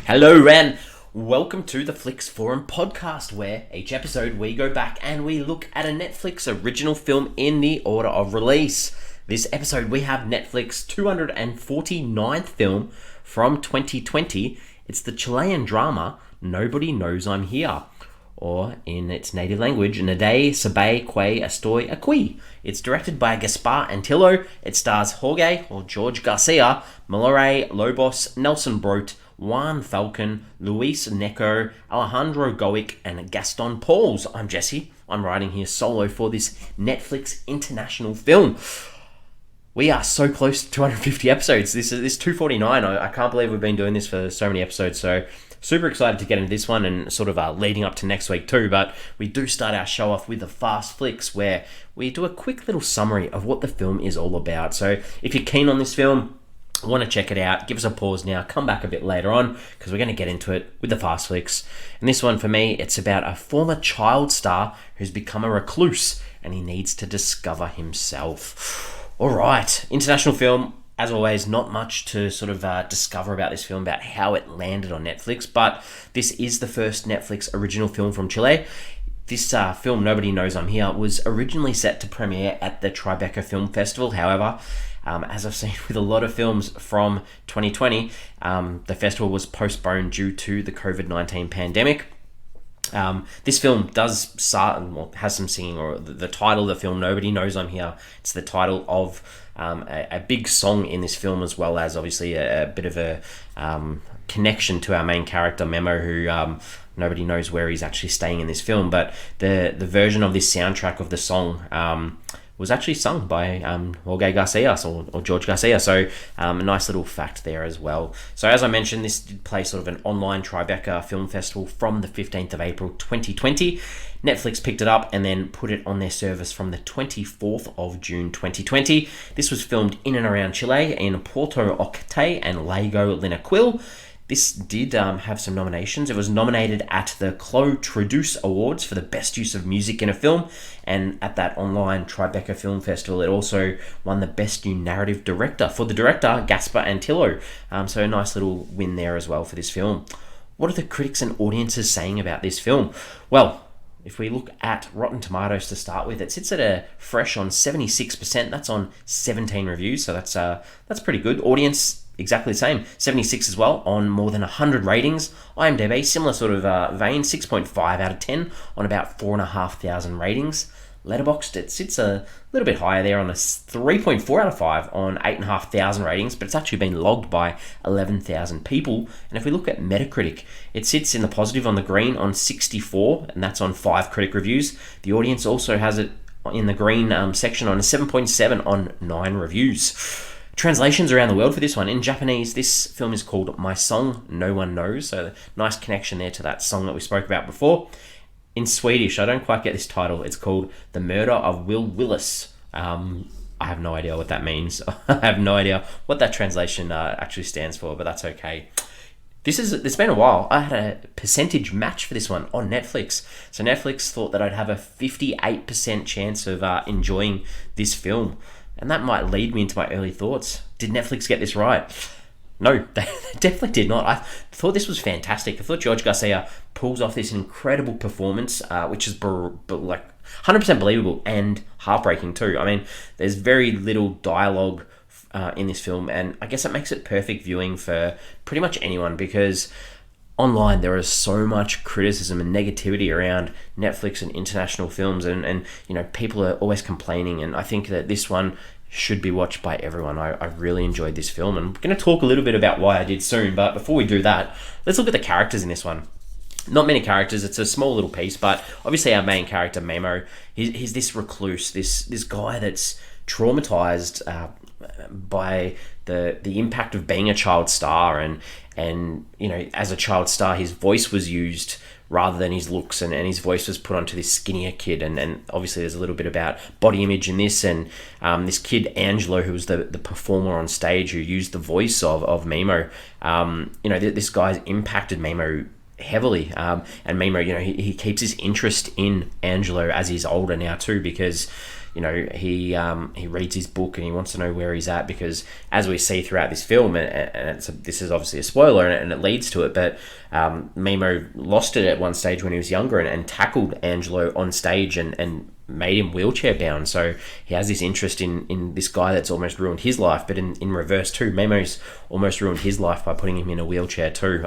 Hello and welcome to the Flix Forum podcast, where each episode we go back and we look at a Netflix original film in the order of release. This episode we have Netflix 249th film from 2020. It's the Chilean drama Nobody Knows I'm Here, or in its native language, Nadie, sabe, estoy, aquí. It's directed by Gaspar Antillo. It stars Jorge Garcia, Millaray Lobos, Nelson Brodt, Juan Falcon, Gnecco, Alejandro, Goic, and Gaston. I'm Jesse. I'm writing here solo for this Netflix international film. We are so close to 250 episodes. This 249. I can't believe we've been doing this for so many episodes. So super excited to get into this one and sort of leading up to next week too. But we do start our show off with a fast flicks where we do a quick little summary of what the film is all about. So if you're keen on this film, want to check it out, give us a pause now, come back a bit later on, because we're going to get into it with the fast flicks. And this one for me, it's about a former child star who's become a recluse and he needs to discover himself. All right, international film. As always, not much to sort of discover about this film, about how it landed on Netflix, but this is the first Netflix original film from Chile. This film, Nobody Knows I'm Here, was originally set to premiere at the Tribeca Film Festival. However, as I've seen with a lot of films from 2020, the festival was postponed due to the COVID-19 pandemic. This film does start, well, has some singing, or the title of the film, Nobody Knows I'm Here. It's the title of a big song in this film, as well as obviously a bit of a connection to our main character, Memo, who nobody knows where he's actually staying in this film. But the version of this soundtrack of the song was actually sung by Jorge Garcia, or George Garcia. So a nice little fact there as well. So as I mentioned, this did play sort of an online Tribeca Film Festival from the 15th of April 2020. Netflix picked it up and then put it on their service from the 24th of June 2020. This was filmed in and around Chile, in Puerto Octe and Lago Linaquil. This did have some nominations. It was nominated at the Clo Traduce Awards for the best use of music in a film, and at that online Tribeca Film Festival, it also won the best new narrative director for the director, Gaspar Antillo. So a nice little win there as well for this film. What are the critics and audiences saying about this film? Well, if we look at Rotten Tomatoes to start with, it sits at a fresh on 76%. That's on 17 reviews, so that's pretty good. Audience, exactly the same, 76 as well, on more than 100 ratings. IMDb, similar sort of vein, 6.5 out of 10 on about 4,500 ratings. Letterboxd, it sits a little bit higher there on a 3.4 out of 5 on 8,500 ratings, but it's actually been logged by 11,000 people. And if we look at Metacritic, it sits in the positive on the green on 64, and that's on 5 critic reviews. The audience also has it in the green section on a 7.7 on 9 reviews. Translations around the world for this one. In Japanese, this film is called My Song No One Knows, so nice connection there to that song that we spoke about before. In Swedish, I don't quite get this title. It's called The Murder of Will Willis. I have no idea what that means. I have no idea what that translation actually stands for, but that's okay. It's been a while. I had a percentage match for this one on Netflix. So Netflix thought that I'd have a 58% chance of enjoying this film. And that might lead me into my early thoughts. Did Netflix get this right? No, they definitely did not. I thought this was fantastic. I thought George Garcia pulls off this incredible performance, which is like 100% believable and heartbreaking too. I mean, there's very little dialogue in this film, and I guess it makes it perfect viewing for pretty much anyone, because online there is so much criticism and negativity around Netflix and international films, and you know, people are always complaining, and I think that this one should be watched by everyone. I really enjoyed this film, and I'm going to talk a little bit about why I did soon, but before we do that, let's look at the characters in this one. Not many characters, it's a small little piece, but obviously our main character, Memo, he's this recluse, this guy that's traumatized by the impact of being a child star, and you know, as a child star, his voice was used rather than his looks, and his voice was put onto this skinnier kid, and obviously there's a little bit about body image in this, and this kid Angelo, who was the performer on stage who used the voice of Memo, you know, this guy's impacted Memo heavily, and Memo, you know, he keeps his interest in Angelo as he's older now too, because he reads his book and he wants to know where he's at, because as we see throughout this film, and this is obviously a spoiler and it leads to it, but Mimo lost it at one stage when he was younger and tackled Angelo on stage and made him wheelchair bound. So he has this interest in this guy that's almost ruined his life, but in reverse too, Memo's almost ruined his life by putting him in a wheelchair too.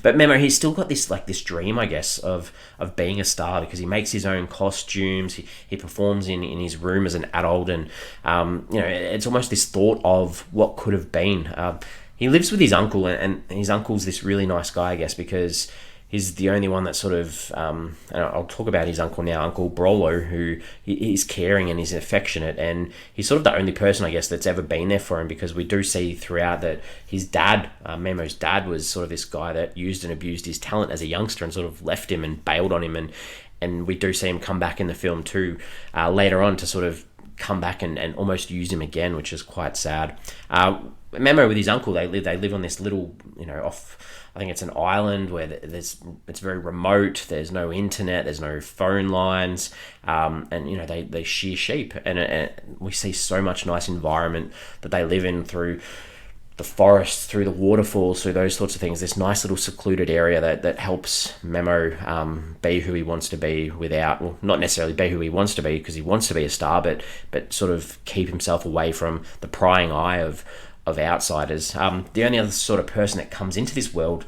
But Memo, he's still got this dream, I guess, of being a star, because he makes his own costumes, he performs in his room as an adult, and it's almost this thought of what could have been. He lives with his uncle, and his uncle's this really nice guy, I guess, because he's the only one that sort of, and I'll talk about his uncle now, Uncle Brolo, who he's caring and he's affectionate, and he's sort of the only person, I guess, that's ever been there for him, because we do see throughout that his dad, Memo's dad, was sort of this guy that used and abused his talent as a youngster and sort of left him and bailed on him, and we do see him come back in the film too, later on, to sort of come back and almost use him again, which is quite sad. Memo with his uncle, they live on this little, I think it's an island where it's very remote. There's no internet. There's no phone lines, and they shear sheep, and we see so much nice environment that they live in, through the forests, through the waterfalls, through those sorts of things. This nice little secluded area that helps Memo be who he wants to be not necessarily be who he wants to be, because he wants to be a star, but sort of keep himself away from the prying eye of outsiders. The only other sort of person that comes into this world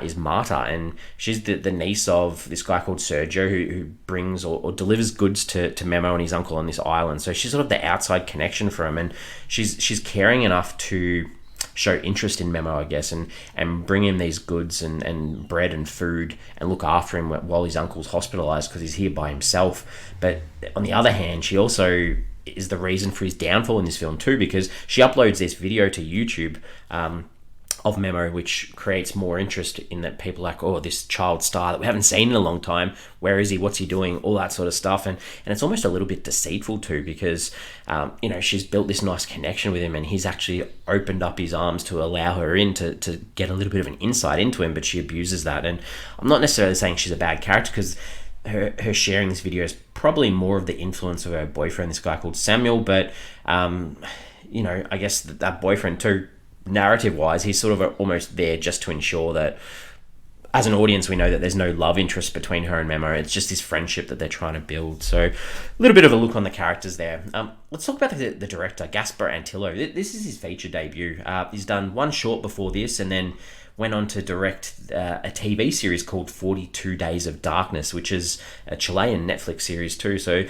is Marta, and she's the niece of this guy called Sergio, who brings or delivers goods to Memo and his uncle on this island. So she's sort of the outside connection for him, and she's caring enough to show interest in Memo, I guess, and bring him these goods and bread and food, and look after him while his uncle's hospitalized because he's here by himself. But on the other hand, she also is the reason for his downfall in this film too, because she uploads this video to YouTube of Memo, which creates more interest in that people are like, oh, this child star that we haven't seen in a long time, where is he, what's he doing, all that sort of stuff, and it's almost a little bit deceitful too, because she's built this nice connection with him, and he's actually opened up his arms to allow her in to get a little bit of an insight into him, but she abuses that. And I'm not necessarily saying she's a bad character, because her sharing this video is probably more of the influence of her boyfriend, this guy called Samuel, but I guess that boyfriend too, narrative wise, he's sort of almost there just to ensure that as an audience we know that there's no love interest between her and Memo. It's just this friendship that they're trying to build. So a little bit of a look on the characters there. Let's talk about the director, Gaspar Antillo. This is his feature debut. He's done one short before this, and then went on to direct a TV series called 42 Days of Darkness, which is a Chilean Netflix series too. So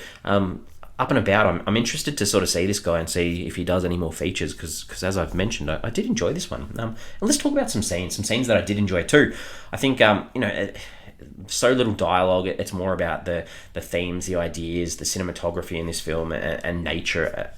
up and about, I'm interested to sort of see this guy and see if he does any more features, because as I've mentioned, I did enjoy this one. And let's talk about some scenes that I did enjoy too. I think, so little dialogue. It's more about the themes, the ideas, the cinematography in this film, and nature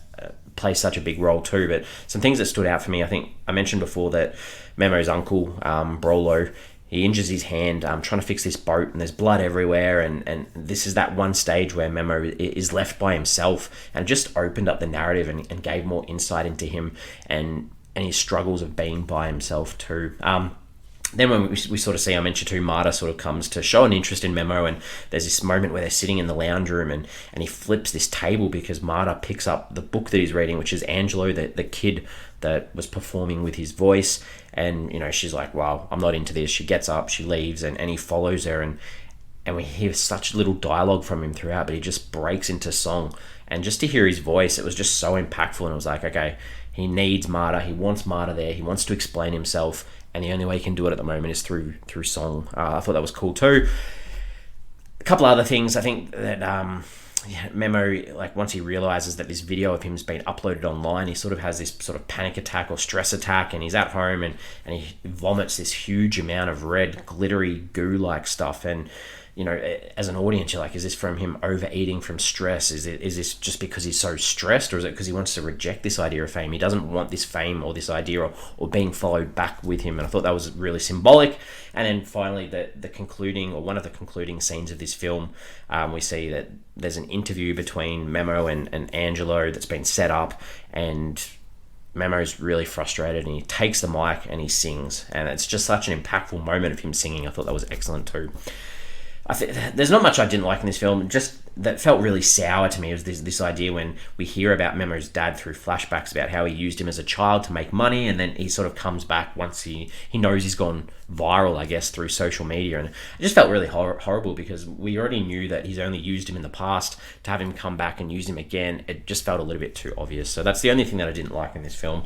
plays such a big role too. But some things that stood out for me, I think I mentioned before that Memo's uncle, Brolo, he injures his hand trying to fix this boat, and there's blood everywhere, and this is that one stage where Memo is left by himself, and just opened up the narrative and gave more insight into him and his struggles of being by himself too. Then when we sort of see, I mentioned too, Marta sort of comes to show an interest in Memo, and there's this moment where they're sitting in the lounge room, and he flips this table because Marta picks up the book that he's reading, which is Angelo, the kid that was performing with his voice, and she's like, wow, I'm not into this. She gets up, she leaves, and he follows her, and we hear such little dialogue from him throughout, but he just breaks into song, and just to hear his voice, it was just so impactful, and it was like, okay, he needs Marta, he wants Marta there, he wants to explain himself, and the only way he can do it at the moment is through song. I thought that was cool too. A couple other things, I think that Memo, like once he realizes that this video of him has been uploaded online, he sort of has this sort of panic attack or stress attack, and he's at home and he vomits this huge amount of red glittery goo like stuff, and as an audience, you're like, is this from him overeating from stress? Is this just because he's so stressed, or is it because he wants to reject this idea of fame? He doesn't want this fame or this idea or being followed back with him. And I thought that was really symbolic. And then finally, the concluding, or one of the concluding scenes of this film, we see that there's an interview between Memo and Angelo that's been set up, and Memo's really frustrated, and he takes the mic and he sings, and it's just such an impactful moment of him singing. I thought that was excellent too. There's not much I didn't like in this film. Just that felt really sour to me. It was this idea when we hear about Memo's dad through flashbacks about how he used him as a child to make money, and then he sort of comes back once he knows he's gone viral, I guess, through social media. And it just felt really horrible, because we already knew that he's only used him in the past. To have him come back and use him again, it just felt a little bit too obvious. So that's the only thing that I didn't like in this film.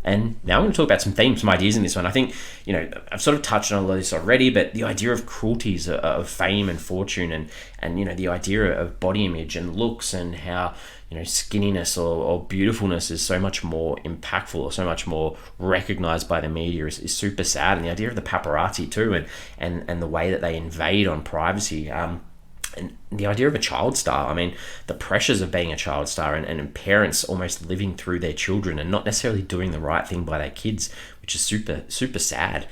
And now I'm going to talk about some themes, some ideas in this one. I think, I've sort of touched on a lot of this already, but the idea of cruelties of fame and fortune, and the idea of body image and looks, and how, skinniness or beautifulness is so much more impactful or so much more recognized by the media is super sad. And the idea of the paparazzi too, and the way that they invade on privacy. And the idea of a child star, I mean, the pressures of being a child star, and parents almost living through their children and not necessarily doing the right thing by their kids, which is super, super sad.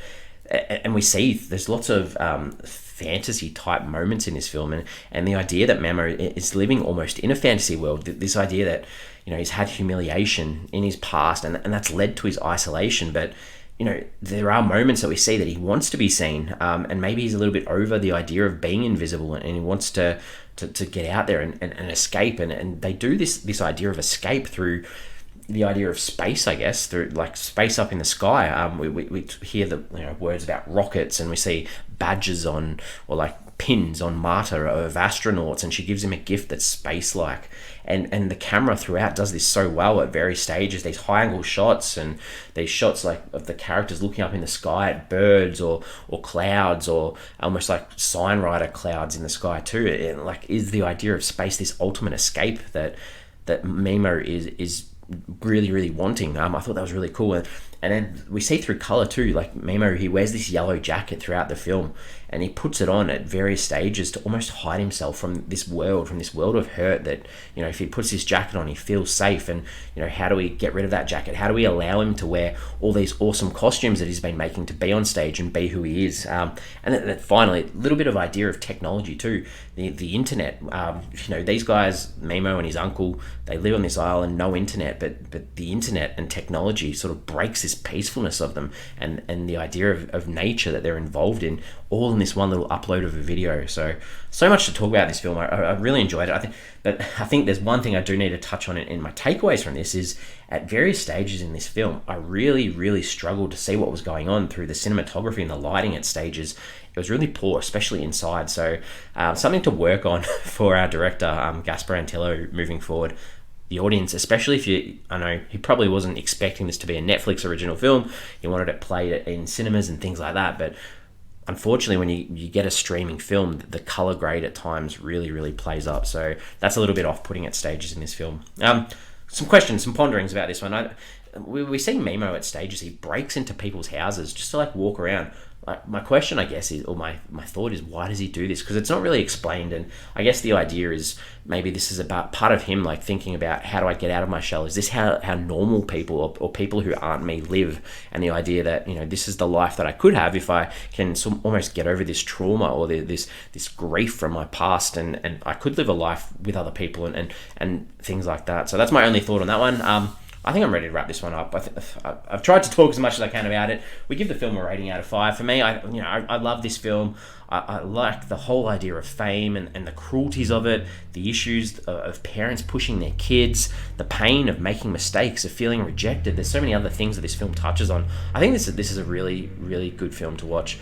And we see there's lots of fantasy type moments in this film, and the idea that Memo is living almost in a fantasy world, this idea that, he's had humiliation in his past, and that's led to his isolation. But there are moments that we see that he wants to be seen, and maybe he's a little bit over the idea of being invisible, and he wants to get out there and escape. And they do this idea of escape through the idea of space, I guess, through like space up in the sky. We hear the words about rockets, and we see badges on, or like pins on Marta of astronauts, and she gives him a gift that's space-like. And the camera throughout does this so well at various stages, these high angle shots, and these shots like of the characters looking up in the sky at birds or clouds, or almost like sign writer clouds in the sky too. And like, is the idea of space this ultimate escape that Memo is really, really wanting? I thought that was really cool. And then we see through color too, like Memo, he wears this yellow jacket throughout the film, and he puts it on at various stages to almost hide himself from this world of hurt, that, if he puts this jacket on, he feels safe. And, how do we get rid of that jacket? How do we allow him to wear all these awesome costumes that he's been making to be on stage and be who he is? And then finally, a little bit of idea of technology too. The internet, these guys, Memo and his uncle, they live on this island, no internet, but the internet and technology sort of breaks this peacefulness of them, and the idea of nature that they're involved in, all in this one little upload of a video. So much to talk about this film. I really enjoyed it. I think there's one thing I do need to touch on in my takeaways from this is, at various stages in this film, I really, really struggled to see what was going on through the cinematography and the lighting at stages. It was really poor, especially inside. So something to work on for our director, Gaspar Antillo, moving forward. The audience, especially if I know he probably wasn't expecting this to be a Netflix original film. He wanted it played in cinemas and things like that. But unfortunately, when you get a streaming film, the color grade at times really, really plays up. So that's a little bit off-putting at stages in this film. Some questions, some ponderings about this one. We see Memo at stages. He breaks into people's houses just to like walk around. Like, my question, I guess, is, or my thought is, why does he do this? Because it's not really explained. And I guess the idea is maybe this is about part of him, like thinking about, how do I get out of my shell? Is this how normal people or people who aren't me live? And the idea that, this is the life that I could have if I can almost get over this trauma or this grief from my past, and I could live a life with other people and things like that. So that's my only thought on that one. I think I'm ready to wrap this one up. I've tried to talk as much as I can about it. We give the film a rating out of 5. For me, I love this film. I like the whole idea of fame and the cruelties of it, the issues of parents pushing their kids, the pain of making mistakes, of feeling rejected. There's so many other things that this film touches on. I think this is a really, really good film to watch.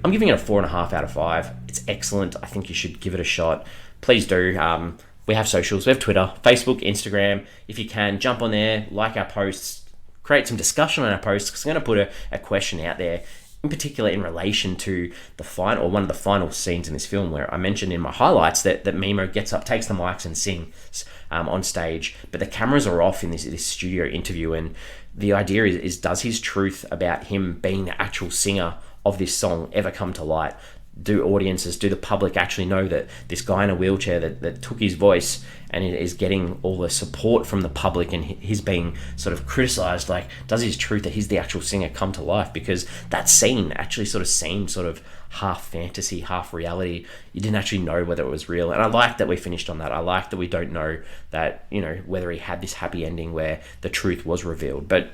I'm giving it a 4.5 out of 5. It's excellent. I think you should give it a shot. Please do. We have socials. We have Twitter, Facebook, Instagram. If you can, jump on there, like our posts, create some discussion on our posts, because I'm going to put a question out there, in particular in relation to one of the final scenes in this film, where I mentioned in my highlights that Memo gets up, takes the mics and sings on stage, but the cameras are off in this studio interview. And the idea is, does his truth about him being the actual singer of this song ever come to light? Do the public actually know that this guy in a wheelchair that took his voice and is getting all the support from the public, and he's being sort of criticized? Like, does his truth that he's the actual singer come to life? Because that scene actually sort of seemed sort of half fantasy, half reality. You didn't actually know whether it was real. And I like that we finished on that. I like that we don't know that, whether he had this happy ending where the truth was revealed. But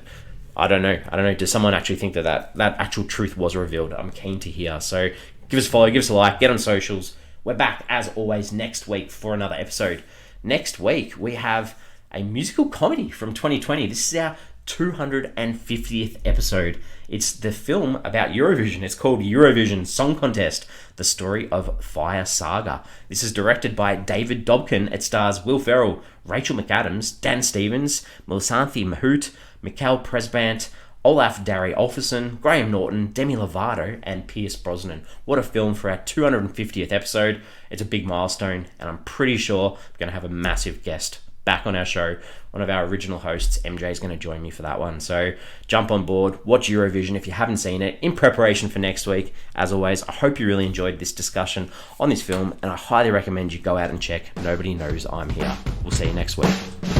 I don't know. Does someone actually think that actual truth was revealed? I'm keen to hear. So give us a follow, give us a like, get on socials. We're back, as always, next week for another episode. Next week, we have a musical comedy from 2020. This is our 250th episode. It's the film about Eurovision. It's called Eurovision Song Contest, the Story of Fire Saga. This is directed by David Dobkin. It stars Will Ferrell, Rachel McAdams, Dan Stevens, Milisanthi Mahout, Mikhail Presbant, Olaf Darry Olferson, Graham Norton, Demi Lovato, and Pierce Brosnan. What a film for our 250th episode. It's a big milestone, and I'm pretty sure we're going to have a massive guest back on our show. One of our original hosts, MJ, is going to join me for that one. So jump on board, watch Eurovision if you haven't seen it, in preparation for next week. As always, I hope you really enjoyed this discussion on this film, and I highly recommend you go out and check Nobody Knows I'm Here. We'll see you next week.